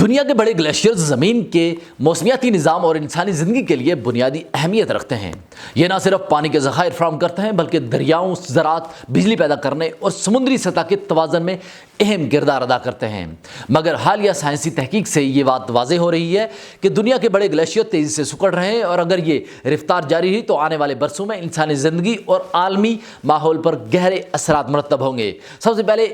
دنیا کے بڑے گلیشیئرز زمین کے موسمیاتی نظام اور انسانی زندگی کے لیے بنیادی اہمیت رکھتے ہیں۔ یہ نہ صرف پانی کے ذخائر فراہم کرتے ہیں بلکہ دریاؤں، زراعت، بجلی پیدا کرنے اور سمندری سطح کے توازن میں اہم کردار ادا کرتے ہیں۔ مگر حالیہ سائنسی تحقیق سے یہ بات واضح ہو رہی ہے کہ دنیا کے بڑے گلیشیئر تیزی سے سکڑ رہے ہیں، اور اگر یہ رفتار جاری رہی تو آنے والے برسوں میں انسانی زندگی اور عالمی ماحول پر گہرے اثرات مرتب ہوں گے۔ سب سے پہلے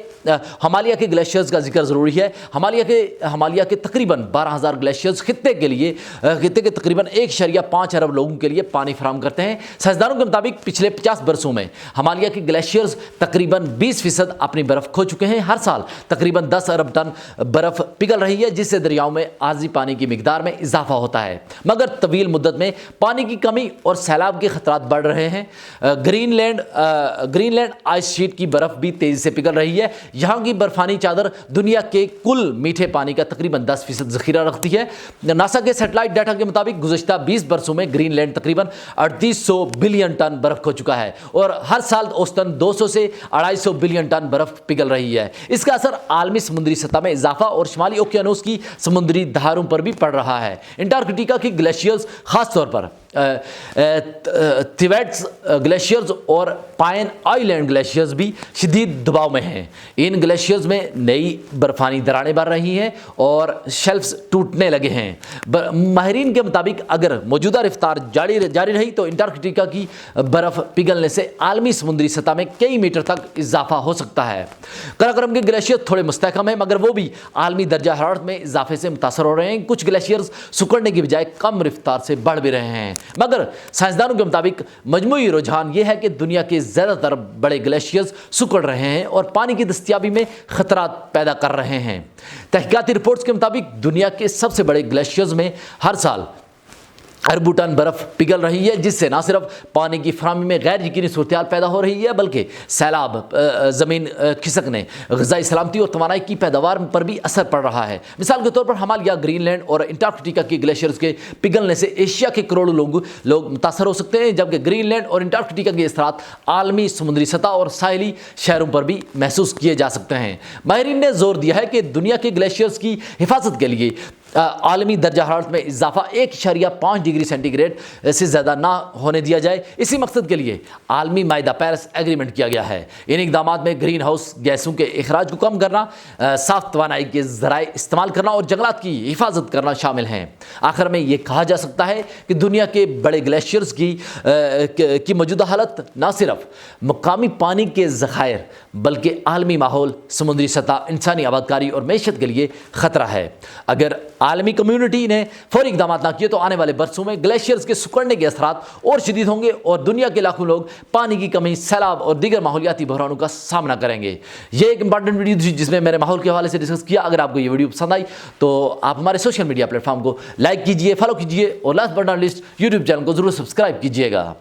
ہمالیہ کے گلیشیئرز کا ذکر ضروری ہے۔ ہمالیہ کے تقریباً 12,000 گلیشیئرز خطے کے تقریباً 1.5 ارب لوگوں کے لیے پانی فراہم کرتے ہیں۔ سائنسدانوں کے مطابق پچھلے 50 برسوں میں ہمالیہ کے گلیشیئرز تقریباً 20% اپنی برف کھو چکے ہیں۔ ہر سال تقریباً 10 ارب ٹن برف پگھل رہی ہے، جس سے دریاؤں میں عارضی پانی کی مقدار میں اضافہ ہوتا ہے۔ مگر طویل مدت میں پانی کی کمی اور سیلاب کے خطرات بڑھ رہے ہیں۔ گرین لینڈ آئس شیٹ کی برف بھی تیزی سے پگھل رہی ہے۔ یہاں کی برفانی چادر دنیا کے کل میٹھے پانی کا تقریباً 10% ذخیرہ رکھتی ہے۔ ناسا کے سیٹلائٹ ڈیٹا کے مطابق گزشتہ 20 برسوں میں گرین لینڈ تقریباً 3800 بلین ٹن برف کھو چکا ہے، اور ہر سال اوسطاً 200 سے 250 بلین ٹن برف پگھل رہی ہے۔ اس کا اثر عالمی سمندری سطح میں اضافہ اور شمالی اوقیانوس کی سمندری دھاروں پر بھی پڑ رہا ہے۔ انٹارکٹیکا کی گلیشیئرز، خاص طور پر تھیویٹس گلیشیئرز اور پائن آئی لینڈ گلیشیئرز بھی شدید دباؤ میں ہیں۔ ان گلیشیئرز میں نئی برفانی دراڑیں بن رہی ہیں اور شیلفز ٹوٹنے لگے ہیں۔ ماہرین کے مطابق اگر موجودہ رفتار جاری رہی تو انٹارکٹیکا کی برف پگھلنے سے عالمی سمندری سطح میں کئی میٹر تک اضافہ ہو سکتا ہے۔ قراقرم کے گلیشیئر تھوڑے مستحکم ہیں، مگر وہ بھی عالمی درجہ حرارت میں اضافے سے متاثر ہو رہے ہیں۔ کچھ گلیشیئرز سکڑنے کی بجائے کم رفتار سے بڑھ بھی رہے ہیں، مگر سائنسدانوں کے مطابق مجموعی رجحان یہ ہے کہ دنیا کے زیادہ تر بڑے گلیشیئرز سکڑ رہے ہیں اور پانی کی دستیابی میں خطرات پیدا کر رہے ہیں۔ تحقیقاتی رپورٹس کے مطابق دنیا کے سب سے بڑے گلیشیئرز میں ہر سال اربوں ٹن برف پگھل رہی ہے، جس سے نہ صرف پانی کی فراہمی میں غیر یقینی صورتحال پیدا ہو رہی ہے بلکہ سیلاب، زمین کھسکنے، غذائی سلامتی اور توانائی کی پیداوار پر بھی اثر پڑ رہا ہے۔ مثال کے طور پر ہمالیہ، گرین لینڈ اور انٹارکٹیکا کی گلیشیئرز کے پگھلنے سے ایشیا کے کروڑوں لوگ متاثر ہو سکتے ہیں، جبکہ گرین لینڈ اور انٹارکٹیکا کے اثرات عالمی سمندری سطح اور ساحلی شہروں پر بھی محسوس کیے جا سکتے ہیں۔ ماہرین نے زور دیا ہے کہ دنیا کے گلیشیئرز کی حفاظت کے لیے عالمی درجہ حرارت میں اضافہ 1.5 ڈگری سینٹی گریڈ سے زیادہ نہ ہونے دیا جائے۔ اسی مقصد کے لیے عالمی معاہدہ پیرس ایگریمنٹ کیا گیا ہے۔ ان اقدامات میں گرین ہاؤس گیسوں کے اخراج کو کم کرنا، صاف توانائی کے ذرائع استعمال کرنا اور جنگلات کی حفاظت کرنا شامل ہیں۔ آخر میں یہ کہا جا سکتا ہے کہ دنیا کے بڑے گلیشیئرز کی موجودہ حالت نہ صرف مقامی پانی کے ذخائر بلکہ عالمی ماحول، سمندری سطح، انسانی آبادکاری اور معیشت کے لیے خطرہ ہے۔ اگر عالمی کمیونٹی نے فوری اقدامات نہ کیے تو آنے والے برسوں میں گلیشیئرز کے سکڑنے کے اثرات اور شدید ہوں گے، اور دنیا کے لاکھوں لوگ پانی کی کمی، سیلاب اور دیگر ماحولیاتی بحرانوں کا سامنا کریں گے۔ یہ ایک امپورٹنٹ ویڈیو تھی جس میں میرے ماحول کے حوالے سے ڈسکس کیا۔ اگر آپ کو یہ ویڈیو پسند آئی تو آپ ہمارے سوشل میڈیا پلیٹ فارم کو لائک کیجیے، فالو کیجیے، اور last but not least YouTube channel کو ضرور سبسکرائب کیجیے گا۔